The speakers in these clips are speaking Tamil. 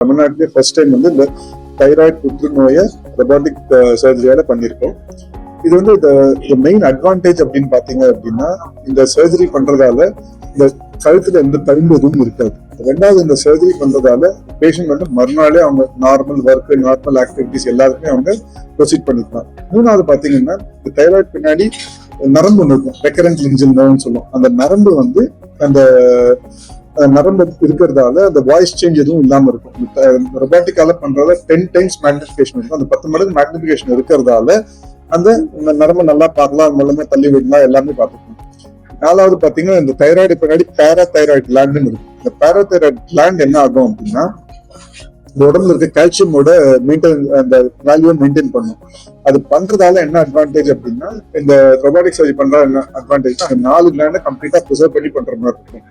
தமிழ்நாட்டிலே ஃபர்ஸ்ட் டைம் வந்து இந்த தைராய்டு புற்றுநோயை ரொபாட்டிக் சர்ஜரியால பண்ணியிருக்கோம். இது வந்து இந்த மெயின் அட்வான்டேஜ் அப்படின்னு பாத்தீங்க அப்படின்னா, இந்த சர்ஜரி பண்றதால இந்த கழுத்துல எந்த தழும்பு எதுவும் இருக்காது. ரெண்டாவது, இந்த சர்ஜரி பண்றதால பேஷண்ட் வந்து மறுநாளே அவங்க நார்மல் ஒர்க், நார்மல் ஆக்டிவிட்டிஸ் எல்லாருக்குமே அவங்க ப்ரொசீட் பண்ணிக்கலாம். மூணாவது பாத்தீங்கன்னா, இந்த தைராய்டு பின்னாடி நரம்பு ஒன்று இருக்கும், ரெக்கரண்ட் லிஞ்சல் நர்வ்னு சொல்லுவோம். அந்த நரம்பு வந்து அந்த நரம்பு இருக்கிறதால அந்த வாய்ஸ் சேஞ்ச் எதுவும் இல்லாம இருக்கும். ரொபாட்டிக்கால பண்றதால 10 டைம்ஸ் மேக்னிஃபிகேஷன் இருக்கும். அந்த 10 மடங்கு மேக்னிஃபிகேஷன் இருக்கிறதால அந்த நரம்பு நல்லா பார்க்கலாம், மூலமா தள்ளி விடலாம், எல்லாமே பார்த்துக்கணும். நாலாவது பாத்தீங்கன்னா, இந்த தைராய்டு பின்னாடி பேராதைராய்டு கிளாண்டுன்னு இருக்கு. இந்த பேராதைராய்டு கிளாண்ட் என்ன ஆகும் அப்படின்னா, இந்த உடம்புல இருக்க கால்சியமோட அந்த வேல்யூவை மெயின்டைன் பண்ணும். அது பண்றதால என்ன அட்வான்டேஜ் அப்படின்னா, இந்த ரொபாட்டிக் சர்ஜரி பண்ற என்ன அட்வான்டேஜ், அந்த 4 கிளாண்டை கம்ப்ளீட்டா ப்ரிசர்வ் பண்ணி பண்ற மாதிரி இருக்கும்.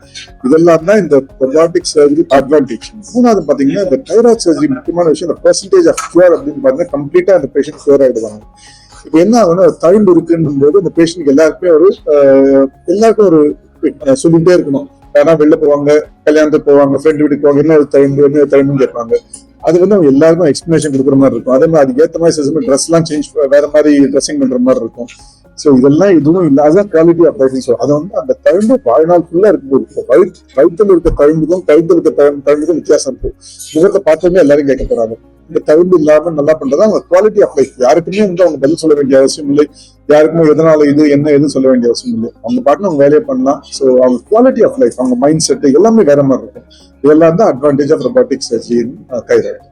இதெல்லாம் தான் இந்த ரொபாட்டிக் சர்ஜரி அட்வான்டேஜ். மூணாவது பாத்தீங்கன்னா, இந்த தைராய்டு சர்ஜரி முக்கியமான விஷயம், இந்த பெர்சன்டேஜ் ஆஃப் கியூர் அப்படின்னு பாத்தீங்கன்னா கம்ப்ளீட்டா அந்த பேஷண்ட் கியூர் ஆயிடுவாங்க. இப்ப என்ன ஆகும்னா, தழும்பு இருக்குன்னும் போது இந்த பேஷண்ட்க்கு எல்லாருக்குமே ஒரு சொல்லிட்டே இருக்கணும். ஏன்னா வெளில போவாங்க, கல்யாணத்துக்கு போவாங்க, ஃப்ரெண்ட் வீட்டுக்கு போவாங்க, என்ன தழும்புன்னு கேட்பாங்க. அது வந்து அவங்க எல்லாருக்கும் எக்ஸ்பிளேஷன் கொடுக்குற மாதிரி இருக்கும். அதே மாதிரி அதுக்கு ஏற்ற மாதிரி ட்ரெஸ் எல்லாம் சேஞ்ச், வேற மாதிரி ட்ரெஸ்ஸிங் பண்ற மாதிரி இருக்கும். ஸோ இதெல்லாம் இதுவும் இல்லாத குவாலிட்டி ஆஃப் லைஃப். ஸோ அது வந்து அந்த தழும்பு வாழ்நாள் ஃபுல்லா இருக்கும்போது வயிற்றுல இருக்க தழும்புக்கும் கழுத்துல இருக்க தழும்புக்கும் வித்தியாசம் இருக்கும். முகத்தை பார்த்தோமே எல்லாரும் கேட்க போறாங்க. இந்த தழும்பு இல்லாம நல்லா பண்றதா அவங்க குவாலிட்டி ஆஃப் லைஃப். யாருக்குமே வந்து அவங்க பதில் சொல்ல வேண்டிய அவசியம் இல்லை. யாருக்குமே எதனால இது என்ன எதுவும் சொல்ல வேண்டிய அவசியம் இல்லை. அவங்க பாட்டு அவங்க வேலையை பண்ணலாம். ஸோ அவங்க குவாலிட்டி ஆஃப் லைஃப், அவங்க மைண்ட் செட் எல்லாமே வேற மாதிரி இருக்கும். இதெல்லாம் தான் advantage of robotic surgery in thyroid.